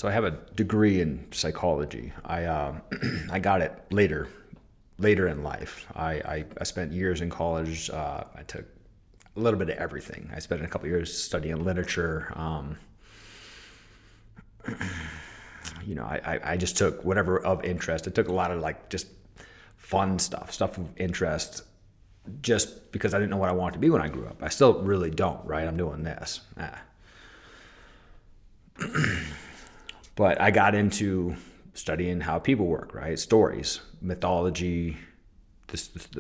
So I have a degree in psychology. I got it later in life. I spent years in college. I took a little bit of everything. I spent a couple of years studying literature. I just took whatever of interest. It took a lot of like just fun stuff of interest, just because I didn't know what I wanted to be when I grew up. I still really don't, right? I'm doing this. But I got into studying how people work, right? Stories, mythology,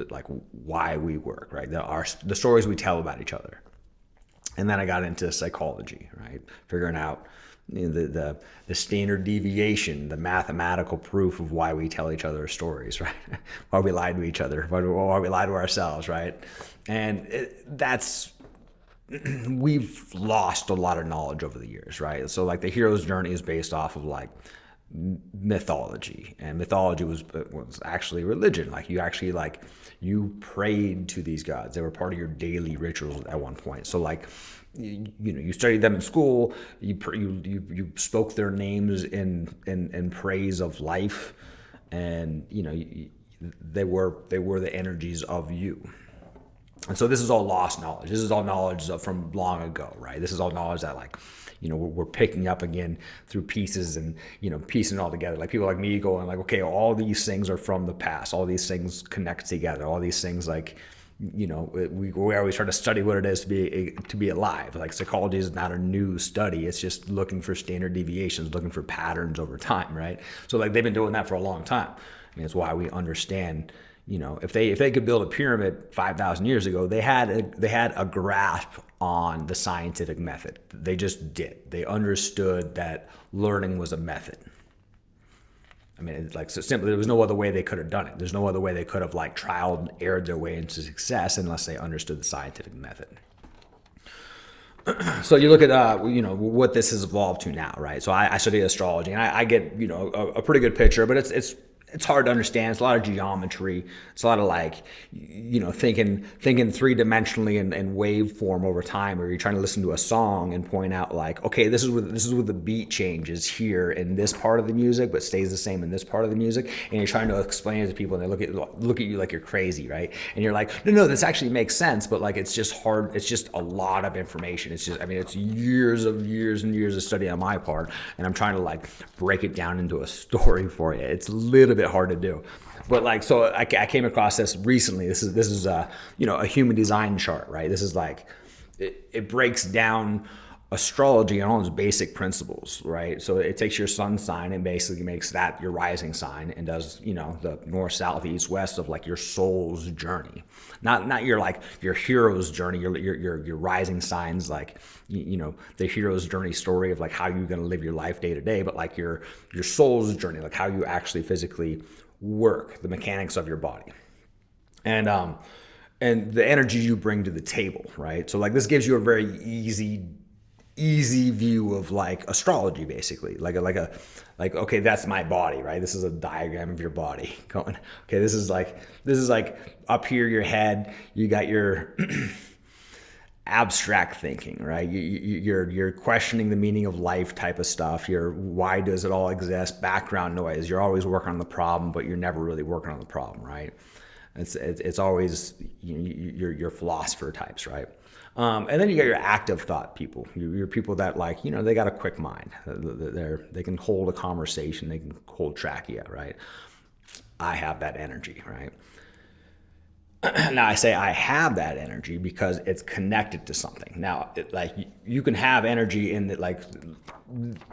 like why we work, right? The stories we tell about each other. And then I got into psychology, right? Figuring out the standard deviation, the mathematical proof of why we tell each other stories, right? Why we lie to each other, why we lie to ourselves, right? And we've lost a lot of knowledge over the years, right? So like the hero's journey is based off of like mythology, and mythology was actually religion. Like you prayed to these gods. They were part of your daily rituals at one point. So like you studied them in school. You spoke their names in praise of life, and they were the energies of you. And so this is all lost knowledge. This is all knowledge from long ago, right? This is all knowledge that we're picking up again through pieces and, piecing it all together. Like people like me going like, okay, all these things are from the past. All these things connect together. All these things we always try to study what it is to be alive. Like psychology is not a new study. It's just looking for standard deviations, looking for patterns over time, right? So like they've been doing that for a long time. I mean, it's why we understand. If they could build a pyramid 5,000 years ago, they had a grasp on the scientific method. They just did. They understood that learning was a method. I mean, it's like so simple. There was no other way they could have done it. There's no other way they could have like trialed and erred their way into success unless they understood the scientific method. So you look at what this has evolved to now, right? So I study astrology, and I get a pretty good picture, but it's hard to understand. It's a lot of geometry. It's a lot of thinking three-dimensionally and wave form over time, where you're trying to listen to a song and point out like, okay, this is where the beat changes here in this part of the music, but stays the same in this part of the music. And you're trying to explain it to people, and they look at you like you're crazy, right? And you're like, no, this actually makes sense, but like it's just hard. It's just a lot of information. It's years and years of study on my part, and I'm trying to like break it down into a story for you. It's a little bit hard to do, but so I came across this recently. This is a human design chart, right? This is like it breaks down astrology on all its basic principles, right? So it takes your sun sign and basically makes that your rising sign, and does the north, south, east, west of like your soul's journey, not your hero's journey, your rising signs, like the hero's journey story of like how you're going to live your life day to day, but like your soul's journey, like how you actually physically work, the mechanics of your body, and the energy you bring to the table, right? So like this gives you a very easy view of like astrology, basically like okay, that's my body, right? This is a diagram of your body going, okay, this is like up here your head, you got your abstract thinking, right? You're questioning the meaning of life type of stuff. Why does it all exist? Background noise. You're always working on the problem, but you're never really working on the problem, right? It's always your philosopher types, right? And then you got your active thought people. You're people that they got a quick mind. They can hold a conversation. They can hold track of you, right? I have that energy, right? Now I say I have that energy because it's connected to something. Now, you can have energy in that, like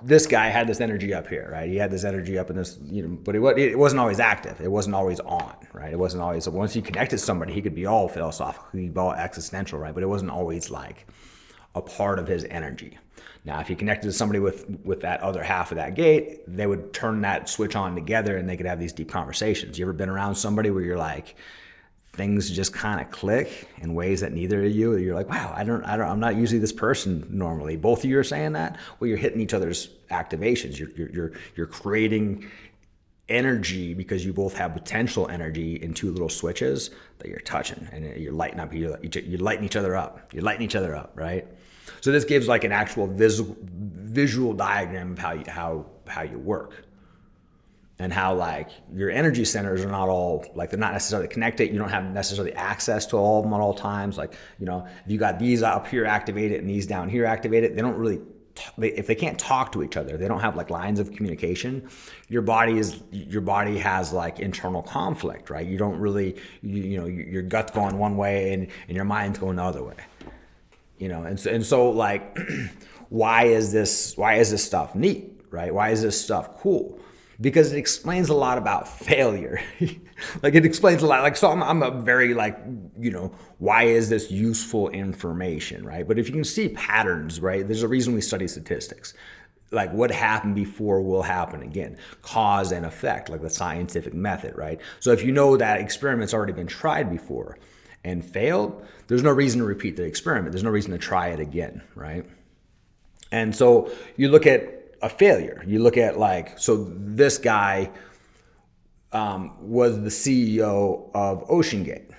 this guy had this energy up here, right? He had this energy up in this, but it wasn't always active. It wasn't always on, right? It wasn't always. Once he connected to somebody, he could be all philosophical, he could be all existential, right? But it wasn't always like a part of his energy. Now, if you connected to somebody with that other half of that gate, they would turn that switch on together, and they could have these deep conversations. You ever been around somebody where you're like, things just kind of click in ways that neither of you're like, wow, I'm not usually this person normally. Both of you are saying that. Well, you're hitting each other's activations. You're creating energy because you both have potential energy in two little switches that you're touching, and you're lighting up. You're lighting each other up. You're lighting each other up, right? So this gives like an actual visual diagram of how you work. And how like your energy centers are not all like, they're not necessarily connected. You don't have necessarily access to all of them at all times. Like, you know, if you got these up here activated and these down here activated, they don't really, if they can't talk to each other, they don't have like lines of communication. Your body has like internal conflict, right? You don't really, you know, your gut's going one way and your mind's going the other way, you know? And so like, why is this stuff neat, right? Why is this stuff cool? Because it explains a lot about failure. Like it explains a lot. Like, so I'm a very like, you know, why is this useful information, right? But if you can see patterns, right? There's a reason we study statistics. Like what happened before will happen again. Cause and effect, like the scientific method, right? So if you know that experiment's already been tried before and failed, there's no reason to repeat the experiment. There's no reason to try it again, right? And so you look at a failure. You look at like, so this guy was the CEO of OceanGate,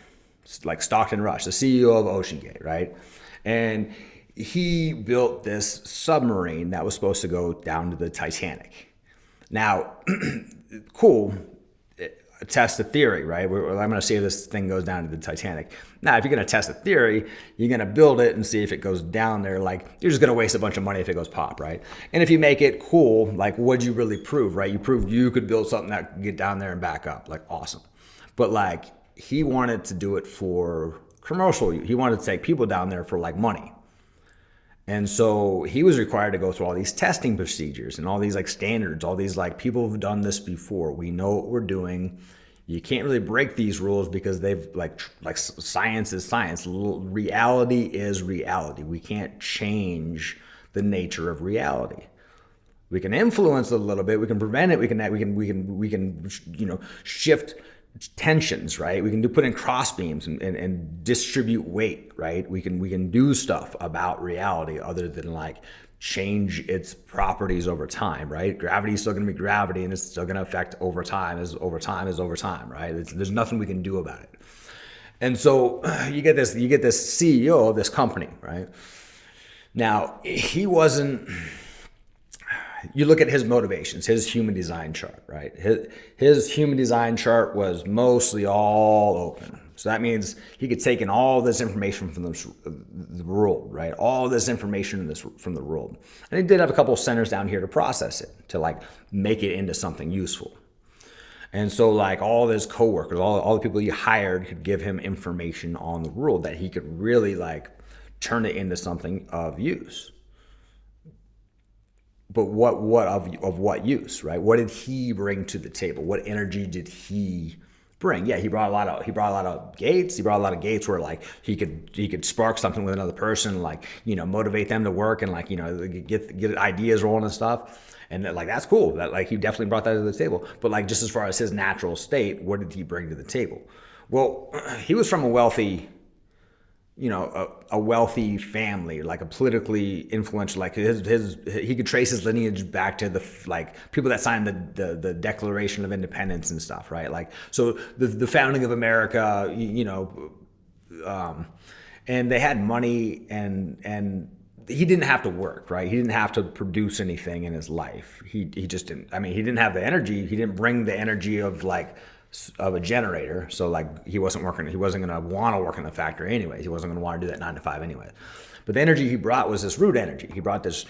like Stockton Rush, the CEO of OceanGate, right? And he built this submarine that was supposed to go down to the Titanic. Now, cool, test the theory, right? I'm going to see if this thing goes down to the Titanic. Now, if you're going to test a theory, you're going to build it and see if it goes down there. Like, you're just going to waste a bunch of money if it goes pop, right? And if you make it cool, like, what'd you really prove, right? You proved you could build something that could get down there and back up. Like, awesome. But, like, he wanted to do it for commercial. He wanted to take people down there for, like, money. And so he was required to go through all these testing procedures and all these like standards, all these like people who've done this before. We know what we're doing. You can't really break these rules because they've like science is science. Reality is reality. We can't change the nature of reality. We can influence it a little bit. We can prevent it. We can you know, shift tensions, right? We can put in cross beams and distribute weight, right? We can do stuff about reality other than like change its properties over time, right? Gravity is still going to be gravity, and it's still going to affect over time as over time, right? There's nothing we can do about it. And so you get this CEO of this company, right? Now he wasn't. You look at his motivations, his human design chart, right? His human design chart was mostly all open. So that means he could take in all this information from the world, right? All this information from the world. And he did have a couple of centers down here to process it, to like make it into something useful. And so like all of his coworkers, all the people he hired could give him information on the world that he could really like turn it into something of use. But what what use, right? What did he bring to the table? What energy did he bring? Yeah, he brought a lot of gates. He brought a lot of gates where like he could spark something with another person, like, you know, motivate them to work and like, you know, get ideas rolling and stuff. And like that's cool. That like he definitely brought that to the table. But like just as far as his natural state, what did he bring to the table? Well, he was from a wealthy, you know, a wealthy family, like a politically influential, like he could trace his lineage back to the like people that signed the Declaration of Independence and stuff, right? Like, so the founding of America, you know, and they had money and he didn't have to work, right? He didn't have to produce anything in his life. He just didn't. I mean, he didn't have the energy. He didn't bring the energy of a generator. So like he wasn't going to want to work in the factory anyways. He wasn't going to want to do that 9 to 5 anyway. But the energy he brought was this root energy. He brought this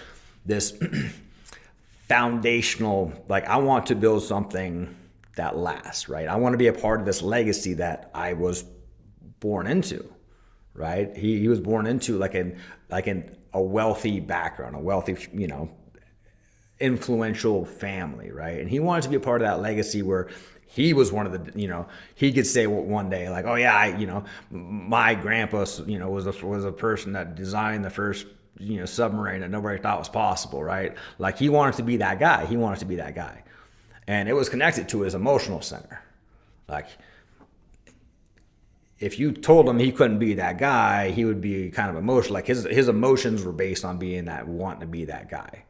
foundational, like, I want to build something that lasts, right? I want to be a part of this legacy that I was born into, right? He was born into like a wealthy background, a wealthy, you know, influential family, right? And he wanted to be a part of that legacy where he was one of the, you know, he could say one day like, oh yeah, you know, my grandpa, you know, was a person that designed the first, you know, submarine that nobody thought was possible, right? Like he wanted to be that guy. He wanted to be that guy. And it was connected to his emotional center. Like if you told him he couldn't be that guy, he would be kind of emotional. Like his emotions were based on being that, wanting to be that guy.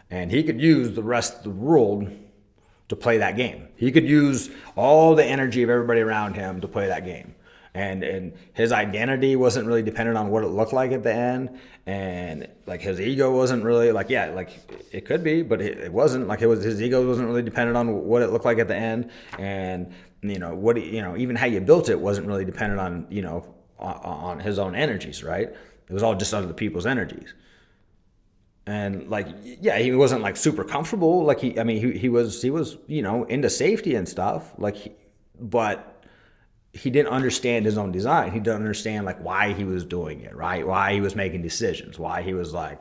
And he could use the rest of the world to play that game. He could use all the energy of everybody around him to play that game. And his identity wasn't really dependent on what it looked like at the end, and like his ego wasn't really like, yeah, like it could be, but it wasn't like, it was, his ego wasn't really dependent on what it looked like at the end. And what, even how you built it wasn't really dependent on, on his own energies, right? It was all just other people's energies. And like, yeah, he wasn't like super comfortable, like he was into safety and stuff, like but he didn't understand his own design. He didn't understand like why he was doing it, right? Why he was making decisions, why he was like,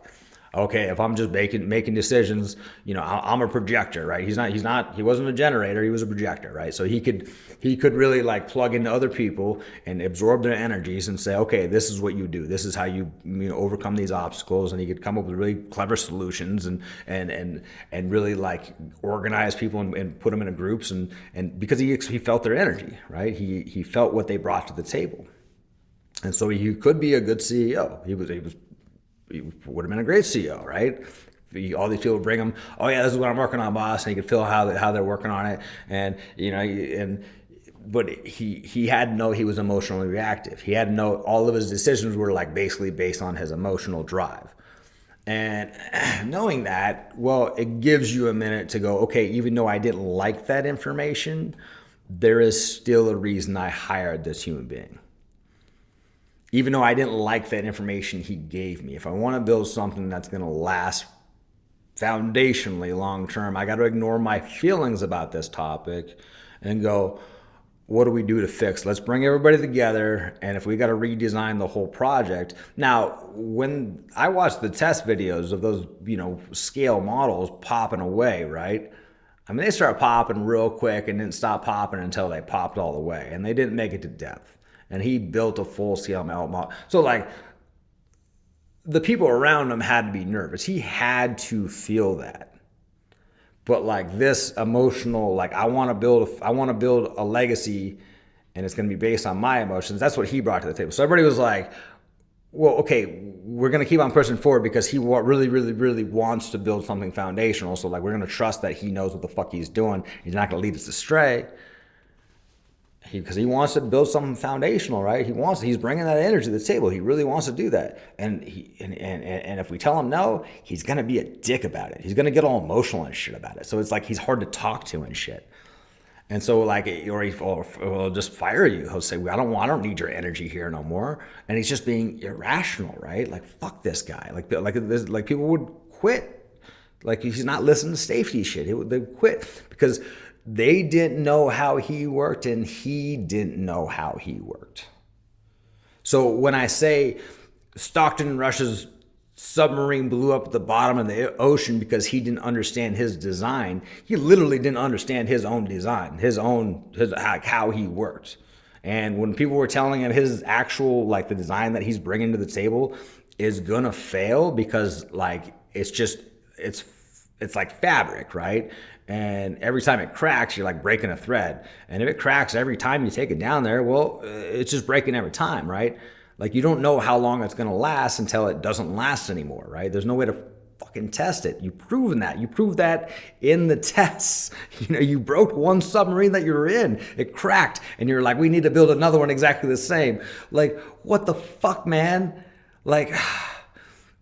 okay, if I'm just making decisions, I'm a projector, right? He wasn't a generator, he was a projector, right? So he could really like plug into other people and absorb their energies and say, okay, this is what you do, this is how you overcome these obstacles. And he could come up with really clever solutions and really like organize people and put them into groups, and because he felt their energy, right? He felt what they brought to the table. And so he could be a good CEO. He would have been a great CEO, right? All these people bring him, oh yeah, this is what I'm working on, boss, and he could feel how they're working on it, and but he had to know he was emotionally reactive. He had to know all of his decisions were like basically based on his emotional drive. And knowing that, well, it gives you a minute to go, okay, even though I didn't like that information, there is still a reason I hired this human being. Even though I didn't like that information he gave me, if I want to build something that's going to last foundationally long term, I got to ignore my feelings about this topic and go, what do we do to fix? Let's bring everybody together, and if we got to redesign the whole project. Now, when I watched the test videos of those, scale models popping away, right? I mean, they started popping real quick and didn't stop popping until they popped all the way, and they didn't make it to depth. And he built a full-scale model. So like, the people around him had to be nervous. He had to feel that. But like this emotional, like I want to build a legacy, and it's going to be based on my emotions. That's what he brought to the table. So everybody was like, well, okay, we're going to keep on pushing forward because he really, really, really wants to build something foundational. So like, we're going to trust that he knows what the fuck he's doing. He's not going to lead us astray. Because he wants to build something foundational, right? He's bringing that energy to the table. He really wants to do that. And if we tell him no, he's going to be a dick about it. He's going to get all emotional and shit about it. So it's like, he's hard to talk to and shit. And so like, or he'll just fire you. He'll say, I don't need your energy here no more. And he's just being irrational, right? Like, fuck this guy. Like people would quit. Like, he's not listening to safety shit. They quit because they didn't know how he worked, and he didn't know how he worked. So when I say Stockton Rush's submarine blew up at the bottom of the ocean because he didn't understand his design, he literally didn't understand his own design, how he worked. And when people were telling him his actual, like the design that he's bringing to the table is gonna fail because like it's like fabric, right? And every time it cracks, you're like breaking a thread. And if it cracks every time you take it down there, well, it's just breaking every time, right? Like, you don't know how long it's going to last until it doesn't last anymore, right? There's no way to fucking test it. You've proven that. You proved that in the tests. You broke one submarine that you were in. It cracked. And you're like, we need to build another one exactly the same. Like, what the fuck, man? Like,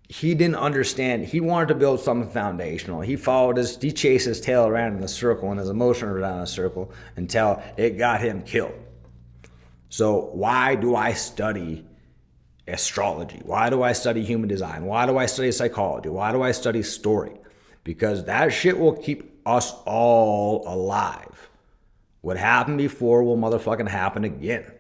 he didn't understand. He wanted to build something foundational. He chased his tail around in a circle and his emotion around in a circle until it got him killed. So why do I study astrology? Why do I study human design? Why do I study psychology? Why do I study story? Because that shit will keep us all alive. What happened before will motherfucking happen again.